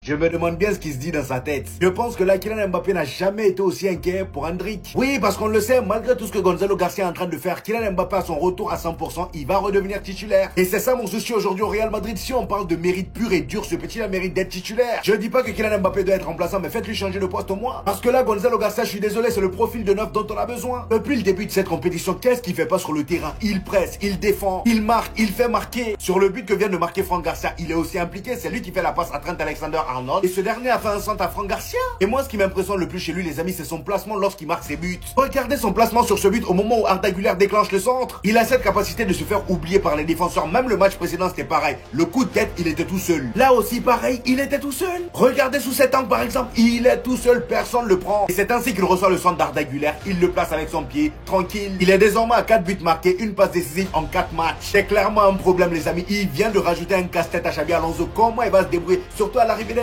Je me demande bien ce qui se dit dans sa tête. Je pense que là, Kylian Mbappé n'a jamais été aussi inquiet pour Endrick. Oui, parce qu'on le sait, malgré tout ce que Gonzalo Garcia est en train de faire, Kylian Mbappé à son retour à 100%, il va redevenir titulaire. Et c'est ça mon souci aujourd'hui au Real Madrid. Si on parle de mérite pur et dur, ce petit a mérite d'être titulaire. Je dis pas que Kylian Mbappé doit être remplaçant, mais faites-lui changer de poste au moins. Parce que là, Gonzalo Garcia, je suis désolé, c'est le profil de neuf dont on a besoin. Depuis le début de cette compétition, qu'est-ce qu'il fait pas sur le terrain? Il presse, il défend, il marque, il fait marquer. Sur le but que vient de marquer Franck Garcia, il est aussi impliqué. C'est lui qui fait la passe à Trent Alexander-Arnold. Et ce dernier a fait un centre à Franck Garcia. Et moi, ce qui m'impressionne le plus chez lui, les amis, c'est son placement lorsqu'il marque ses buts. Regardez son placement sur ce but au moment où Arda Güler déclenche le centre. Il a cette capacité de se faire oublier par les défenseurs. Même le match précédent, c'était pareil. Le coup de tête, il était tout seul. Là aussi, pareil, il était tout seul. Regardez sous cet angle, par exemple, il est tout seul, personne ne le prend. Et c'est ainsi qu'il reçoit le centre d'Arda Güler. Il le place avec son pied, tranquille. Il est désormais à 4 buts marqués, une passe décisive en 4 matchs. C'est clairement un problème, les amis. Il vient de rajouter un casse-tête à Xabi Alonso. Comment il va se débrouiller, surtout à l'arrivée d'Hendrick?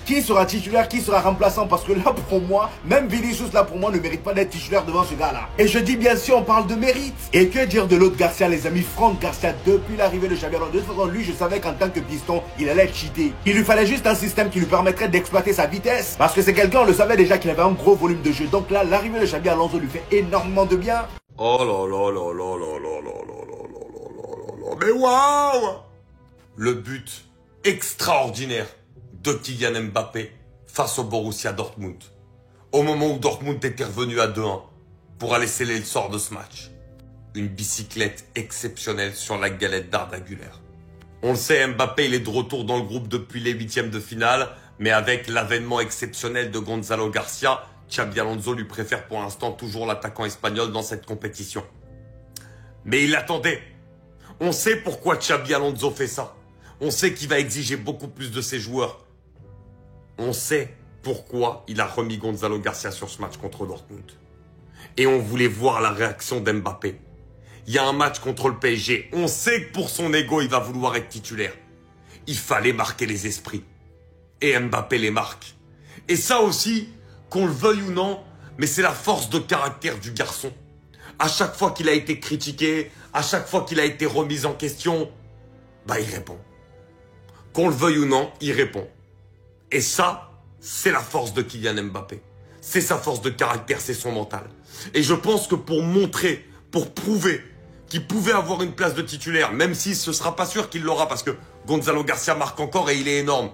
Qui sera titulaire, qui sera remplaçant? Parce que là, pour moi, même Vinicius, là, pour moi, ne mérite pas d'être titulaire devant ce gars-là. Et je dis bien sûr, on parle de mérite. Et que dire de l'autre Garcia, les amis? Franck Garcia, depuis l'arrivée de Xabi Alonso, de toute façon, lui, je savais qu'en tant que piston, il allait être cheaté. Il lui fallait juste un système qui lui permettrait d'exploiter sa vitesse. Parce que c'est quelqu'un, on le savait déjà qu'il avait un gros volume de jeu. Donc là, l'arrivée de Xabi Alonso lui fait énormément de bien. Oh là là là là là là là là là là là là. Mais waouh! Le but extraordinaire de Kylian Mbappé face au Borussia Dortmund. Au moment où Dortmund était revenu à 2-1 pour aller sceller le sort de ce match. Une bicyclette exceptionnelle sur la galette d'Arda Güler. On le sait, Mbappé il est de retour dans le groupe depuis les huitièmes de finale, mais avec l'avènement exceptionnel de Gonzalo Garcia, Xabi Alonso lui préfère pour l'instant toujours l'attaquant espagnol dans cette compétition. Mais il l'attendait. On sait pourquoi Xabi Alonso fait ça. On sait qu'il va exiger beaucoup plus de ses joueurs. On sait pourquoi il a remis Gonzalo Garcia sur ce match contre Dortmund. Et on voulait voir la réaction d'Mbappé. Il y a un match contre le PSG. On sait que pour son ego, il va vouloir être titulaire. Il fallait marquer les esprits. Et Mbappé les marque. Et ça aussi, qu'on le veuille ou non, mais c'est la force de caractère du garçon. À chaque fois qu'il a été critiqué, à chaque fois qu'il a été remis en question, bah il répond. Qu'on le veuille ou non, il répond. Et ça, c'est la force de Kylian Mbappé. C'est sa force de caractère, c'est son mental. Et je pense que pour montrer, pour prouver qu'il pouvait avoir une place de titulaire, même si ce ne sera pas sûr qu'il l'aura, parce que Gonzalo Garcia marque encore et il est énorme,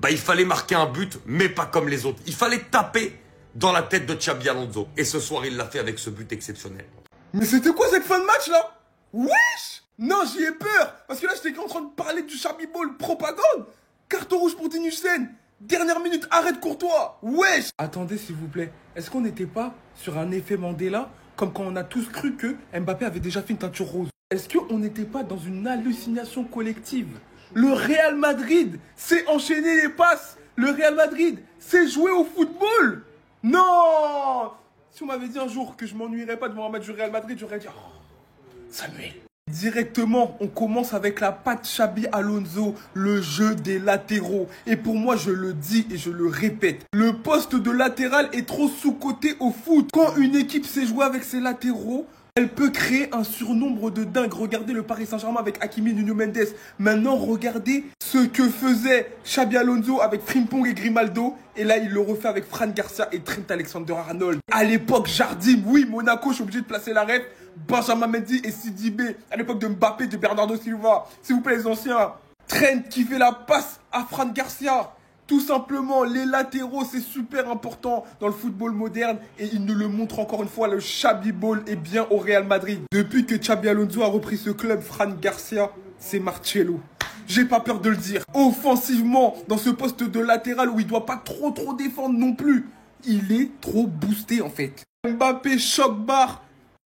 bah il fallait marquer un but, mais pas comme les autres. Il fallait taper dans la tête de Xabi Alonso. Et ce soir, il l'a fait avec ce but exceptionnel. Mais c'était quoi cette fin de match là? Wesh! Non, j'y ai peur! Parce que là, j'étais en train de parler du Xabi Ball propagande! Carton rouge pour Dinhusen! Dernière minute, arrête Courtois! Wesh! Attendez, s'il vous plaît, est-ce qu'on n'était pas sur un effet Mandela, comme quand on a tous cru que Mbappé avait déjà fait une teinture rose? Est-ce qu'on n'était pas dans une hallucination collective? Le Real Madrid s'est enchaîné les passes! Le Real Madrid s'est joué au football! Non! Si on m'avait dit un jour que je m'ennuierais pas devant un match du Real Madrid, j'aurais dit oh, Samuel. Directement, on commence avec la patte Xabi Alonso, le jeu des latéraux. Et pour moi, je le dis et je le répète, le poste de latéral est trop sous-coté au foot. Quand une équipe sait jouer avec ses latéraux, elle peut créer un surnombre de dingue. Regardez le Paris Saint-Germain avec Hakimi, Nuno Mendes. Maintenant, regardez ce que faisait Xabi Alonso avec Frimpong et Grimaldo. Et là, il le refait avec Fran Garcia et Trent Alexander-Arnold. À l'époque, Jardim, oui, Monaco, je suis obligé de placer la ref. Benjamin Mendy et Sidibé. À l'époque de Mbappé, de Bernardo Silva. S'il vous plaît, les anciens. Trent qui fait la passe à Fran Garcia. Tout simplement, les latéraux, c'est super important dans le football moderne. Et il nous le montre encore une fois, le Xabi Ball est bien au Real Madrid. Depuis que Xabi Alonso a repris ce club, Fran Garcia, c'est Marcelo. J'ai pas peur de le dire. Offensivement, dans ce poste de latéral où il doit pas trop défendre non plus, il est trop boosté en fait. Mbappé choc barre.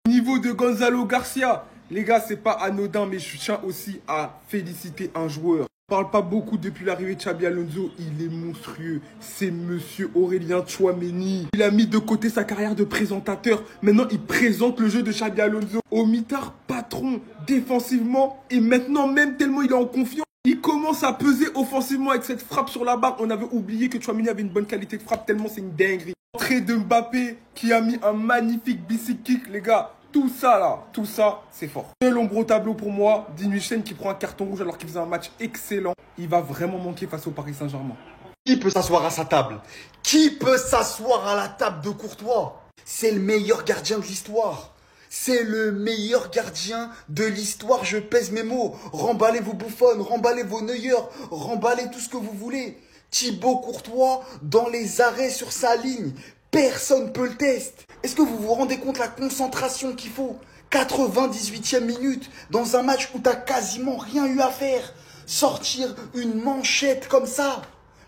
Niveau de Gonzalo Garcia. Les gars, c'est pas anodin, mais je tiens aussi à féliciter un joueur. On parle pas beaucoup depuis l'arrivée de Xabi Alonso, il est monstrueux. C'est monsieur Aurélien Tchouaméni. Il a mis de côté sa carrière de présentateur. Maintenant, il présente le jeu de Xabi Alonso. Au mitard, patron, défensivement. Et maintenant, même tellement il est en confiance, il commence à peser offensivement avec cette frappe sur la barre. On avait oublié que Tchouaméni avait une bonne qualité de frappe, tellement c'est une dinguerie. Entrée de Mbappé qui a mis un magnifique bicycle kick, les gars. Tout ça là, tout ça, c'est fort. Seul ombre au tableau pour moi, Dinhusen qui prend un carton rouge alors qu'il faisait un match excellent. Il va vraiment manquer face au Paris Saint-Germain. Qui peut s'asseoir à sa table? Qui peut s'asseoir à la table de Courtois? C'est le meilleur gardien de l'histoire. C'est le meilleur gardien de l'histoire, je pèse mes mots. Remballez vos Buffon, remballez vos Neuer, remballez tout ce que vous voulez. Thibaut Courtois, dans les arrêts sur sa ligne, personne ne peut le tester. Est-ce que vous vous rendez compte la concentration qu'il faut? 98e minute, dans un match où t'as quasiment rien eu à faire. Sortir une manchette comme ça,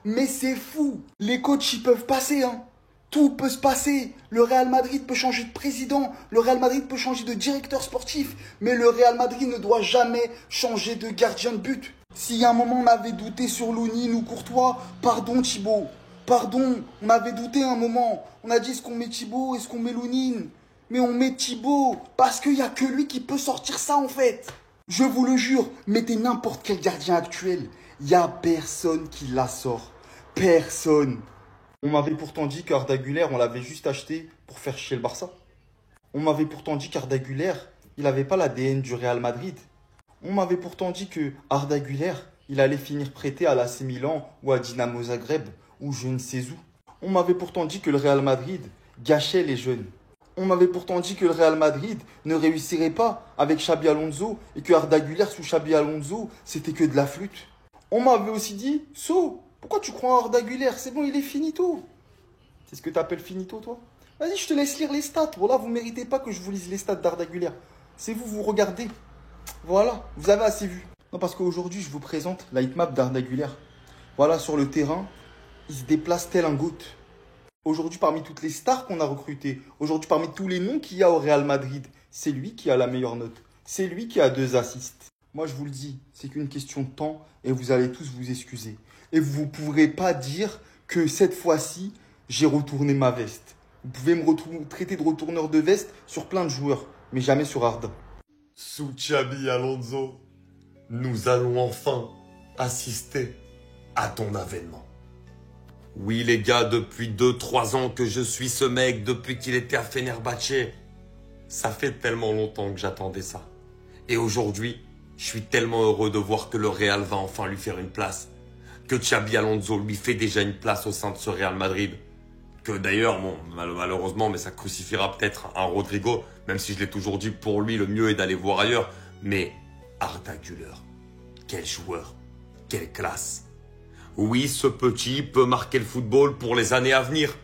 mais c'est fou. Les coachs, ils peuvent passer, hein. Tout peut se passer. Le Real Madrid peut changer de président. Le Real Madrid peut changer de directeur sportif. Mais le Real Madrid ne doit jamais changer de gardien de but. Si à un moment on avait douté sur Lounine ou Courtois, pardon Thibaut. Pardon, on avait douté un moment. On a dit est-ce qu'on met Thibaut, est-ce qu'on met Lounine? Mais on met Thibaut parce qu'il n'y a que lui qui peut sortir ça en fait. Je vous le jure, mettez n'importe quel gardien actuel. Il n'y a personne qui la sort. Personne. On m'avait pourtant dit qu'Arda Güler, on l'avait juste acheté pour faire chier le Barça. On m'avait pourtant dit qu'Arda Güler, il n'avait pas l'ADN du Real Madrid. On m'avait pourtant dit que Arda Güler, il allait finir prêté à l'AC Milan ou à Dinamo Zagreb ou je ne sais où. On m'avait pourtant dit que le Real Madrid gâchait les jeunes. On m'avait pourtant dit que le Real Madrid ne réussirait pas avec Xabi Alonso et que Arda Güler sous Xabi Alonso, c'était que de la flûte. On m'avait aussi dit, pourquoi tu crois en Arda Güler? C'est bon, il est finito. C'est ce que tu appelles finito, toi? Vas-y, je te laisse lire les stats. Voilà, vous ne méritez pas que je vous lise les stats d'Arda Güler. C'est vous, vous regardez. Voilà, vous avez assez vu. Non, parce qu'aujourd'hui, je vous présente la hitmap d'Arda Güler. Voilà, sur le terrain, il se déplace tel un GOAT. Aujourd'hui, parmi toutes les stars qu'on a recrutées, aujourd'hui, parmi tous les noms qu'il y a au Real Madrid, c'est lui qui a la meilleure note. C'est lui qui a 2 assists. Moi, je vous le dis, c'est qu'une question de temps et vous allez tous vous excuser. Et vous ne pourrez pas dire que cette fois-ci, j'ai retourné ma veste. Vous pouvez me traiter de retourneur de veste sur plein de joueurs, mais jamais sur Arda. Sous Xabi Alonso, nous allons enfin assister à ton avènement. Oui les gars, depuis 2-3 ans que je suis ce mec, depuis qu'il était à Fenerbahçe. Ça fait tellement longtemps que j'attendais ça. Et aujourd'hui, je suis tellement heureux de voir que le Real va enfin lui faire une place. Que Xabi Alonso lui fait déjà une place au sein de ce Real Madrid. Que d'ailleurs, bon, malheureusement, mais ça crucifiera peut-être un Rodrigo, même si je l'ai toujours dit, pour lui, le mieux est d'aller voir ailleurs. Mais Arda Güler, quel joueur, quelle classe. Oui, ce petit peut marquer le football pour les années à venir.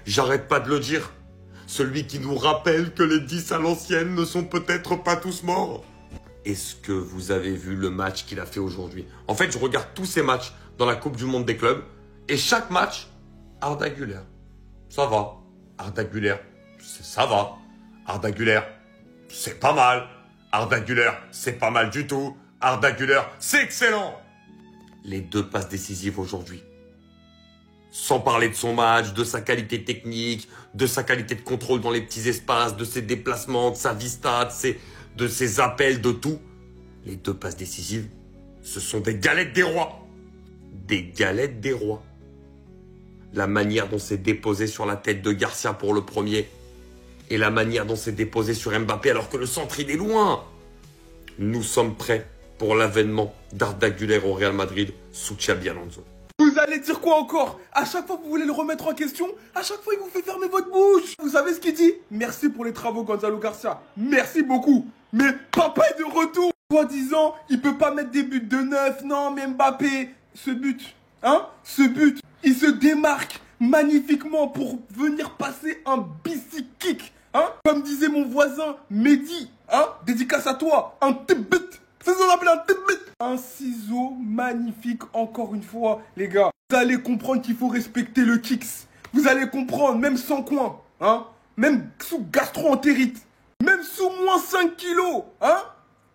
J'arrête pas de le dire. Celui qui nous rappelle que les 10 à l'ancienne ne sont peut-être pas tous morts. Est-ce que vous avez vu le match qu'il a fait aujourd'hui? En fait, je regarde tous ces matchs dans la Coupe du Monde des clubs. Et chaque match, Arda Güler, ça va. Arda Güler, ça va. Arda Güler, c'est pas mal. Arda Güler, c'est pas mal du tout. Arda Güler, c'est excellent. Les 2 passes décisives aujourd'hui. Sans parler de son match, de sa qualité technique, de sa qualité de contrôle dans les petits espaces, de ses déplacements, de sa vista, de ses appels, de tout. Les 2 passes décisives, ce sont des galettes des rois. Des galettes des rois. La manière dont c'est déposé sur la tête de Garcia pour le premier et la manière dont c'est déposé sur Mbappé alors que le centre il est loin. Nous sommes prêts pour l'avènement d'Arda Güler au Real Madrid sous Xabi Alonso. Vous allez dire quoi encore? À chaque fois que vous voulez le remettre en question, à chaque fois il vous fait fermer votre bouche. Vous savez ce qu'il dit? Merci pour les travaux Gonzalo Garcia. Merci beaucoup. Mais papa est de retour. Soi-disant, il peut pas mettre des buts de 9. Non, mais Mbappé, ce but, il se démarque magnifiquement pour venir passer un bicycle kick. Comme disait mon voisin Mehdi, dédicace à toi, un tip-bit. C'est ce qu'on appelle un tip-bit. Un ciseau magnifique, encore une fois, les gars. Vous allez comprendre qu'il faut respecter le kicks. Vous allez comprendre, même sans coin, même sous gastro-entérite, même sous moins 5 kilos,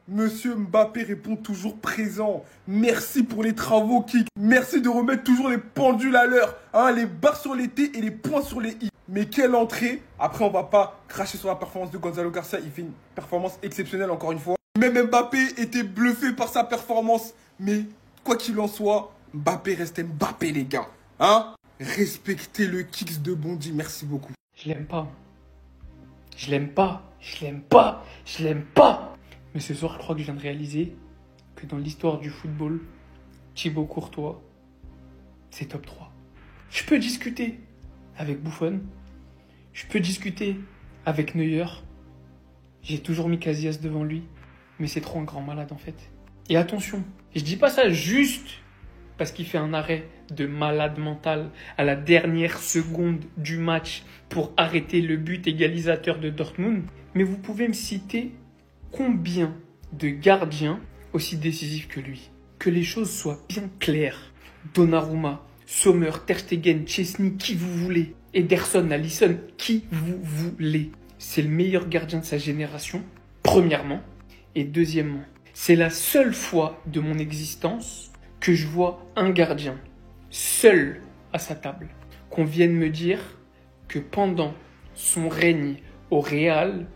Monsieur Mbappé répond toujours présent. Merci pour les travaux, Kik. Merci de remettre toujours les pendules à l'heure. Les barres sur les T et les points sur les I. Mais quelle entrée. Après, on va pas cracher sur la performance de Gonzalo Garcia. Il fait une performance exceptionnelle, encore une fois. Même Mbappé était bluffé par sa performance. Mais quoi qu'il en soit, Mbappé reste Mbappé, les gars. Respectez le Kicks de Bondy. Merci beaucoup. Je l'aime pas. Je l'aime pas. Je l'aime pas. Je l'aime pas. Mais ce soir, je crois que je viens de réaliser que dans l'histoire du football, Thibaut Courtois, c'est top 3. Je peux discuter avec Buffon. Je peux discuter avec Neuer. J'ai toujours mis Casillas devant lui. Mais c'est trop un grand malade en fait. Et attention, je dis pas ça juste parce qu'il fait un arrêt de malade mental à la dernière seconde du match pour arrêter le but égalisateur de Dortmund. Mais vous pouvez me citer combien de gardiens aussi décisifs que lui? Que les choses soient bien claires. Donnarumma, Sommer, Ter Stegen, Chesney, qui vous voulez. Ederson, Alisson, qui vous voulez. C'est le meilleur gardien de sa génération, premièrement. Et deuxièmement, c'est la seule fois de mon existence que je vois un gardien seul à sa table. Qu'on vienne me dire que pendant son règne au Real,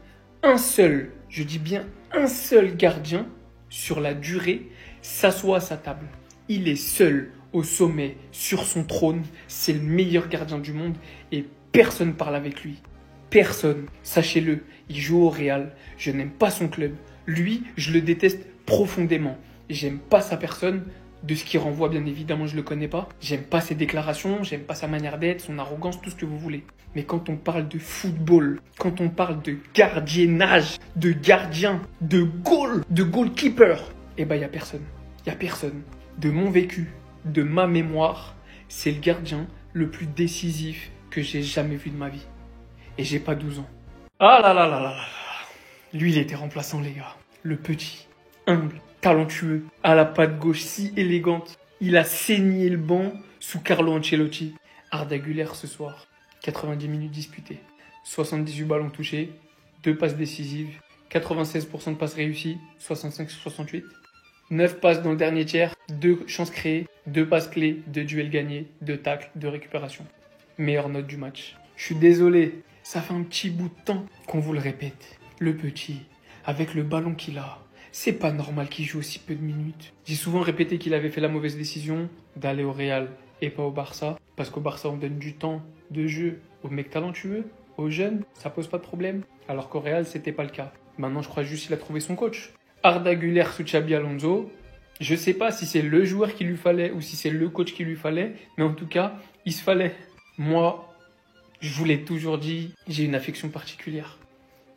un seul, je dis bien un seul gardien sur la durée s'assoit à sa table. Il est seul au sommet, sur son trône. C'est le meilleur gardien du monde et personne parle avec lui. Personne. Sachez-le, il joue au Real. Je n'aime pas son club. Lui, je le déteste profondément. J'aime pas sa personne. De ce qu'il renvoie, bien évidemment, je le connais pas. J'aime pas ses déclarations, j'aime pas sa manière d'être, son arrogance, tout ce que vous voulez. Mais quand on parle de football, quand on parle de gardiennage, de gardien, de goalkeeper, eh ben, y a personne. Y a personne. De mon vécu, de ma mémoire, c'est le gardien le plus décisif que j'ai jamais vu de ma vie. Et j'ai pas 12 ans. Ah là là là là là. Lui, il était remplaçant, les gars. Le petit, humble, talentueux, à la patte gauche si élégante. Il a saigné le banc sous Carlo Ancelotti. Arda Güler ce soir, 90 minutes disputées, 78 ballons touchés, 2 passes décisives, 96% de passes réussies, 65 sur 68. 9 passes dans le dernier tiers, 2 chances créées, 2 passes clés, 2 duels gagnés, 2 tacles, 2 récupérations. Meilleure note du match. Je suis désolé, ça fait un petit bout de temps qu'on vous le répète. Le petit, avec le ballon qu'il a, c'est pas normal qu'il joue aussi peu de minutes. J'ai souvent répété qu'il avait fait la mauvaise décision d'aller au Real et pas au Barça. Parce qu'au Barça, on donne du temps de jeu aux mecs talentueux, aux jeunes, ça pose pas de problème. Alors qu'au Real, c'était pas le cas. Maintenant, je crois juste qu'il a trouvé son coach. Arda Güler sous Xabi Alonso, je sais pas si c'est le joueur qu'il lui fallait ou si c'est le coach qu'il lui fallait, mais en tout cas, il se fallait. Moi, je vous l'ai toujours dit, j'ai une affection particulière.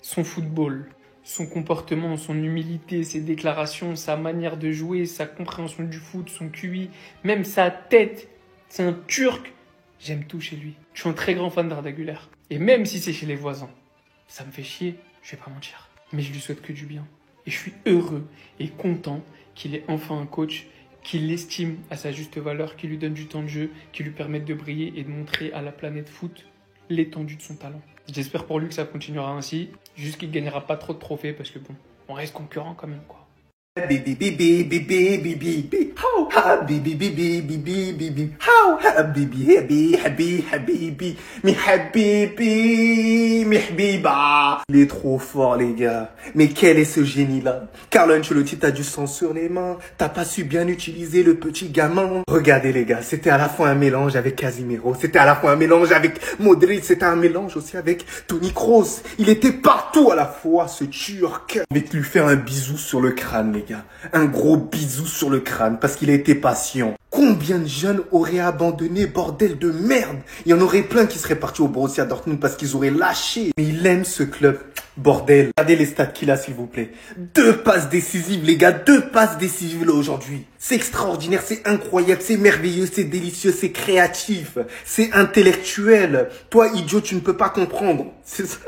Son football, son comportement, son humilité, ses déclarations, sa manière de jouer, sa compréhension du foot, son QI, même sa tête. C'est un Turc. J'aime tout chez lui. Je suis un très grand fan d'Arda Güler. Et même si c'est chez les voisins, ça me fait chier, je vais pas mentir. Mais je lui souhaite que du bien. Et je suis heureux et content qu'il ait enfin un coach qui l'estime à sa juste valeur, qui lui donne du temps de jeu, qui lui permette de briller et de montrer à la planète foot l'étendue de son talent. J'espère pour lui que ça continuera ainsi, juste qu'il ne gagnera pas trop de trophées parce que bon, on reste concurrent quand même quoi. Bibi bibi bibi bibi bibi how habibi bibi bibi bibi how habibi habibi habibi habibi mi habibi mi habiba. Il est trop fort les gars. Mais quel est ce génie là? Carlo Ancelotti t'as du sang sur les mains. T'as pas su bien utiliser le petit gamin. Regardez les gars, c'était à la fois un mélange avec Casimiro, c'était à la fois un mélange avec Modric, c'était un mélange aussi avec Toni Kroos. Il était partout à la fois ce Turc. Je vais lui faire un bisou sur le crâne les gars. Un gros bisou sur le crâne parce qu'il a été patient. Combien de jeunes auraient abandonné, bordel de merde? Il y en aurait plein qui seraient partis au Borussia Dortmund parce qu'ils auraient lâché. Mais il aime ce club. Bordel. Regardez les stats qu'il a s'il vous plaît. 2 passes décisives les gars. 2 passes décisives là aujourd'hui. C'est extraordinaire, c'est incroyable, c'est merveilleux, c'est délicieux, c'est créatif, c'est intellectuel. Toi idiot, tu ne peux pas comprendre. C'est ça.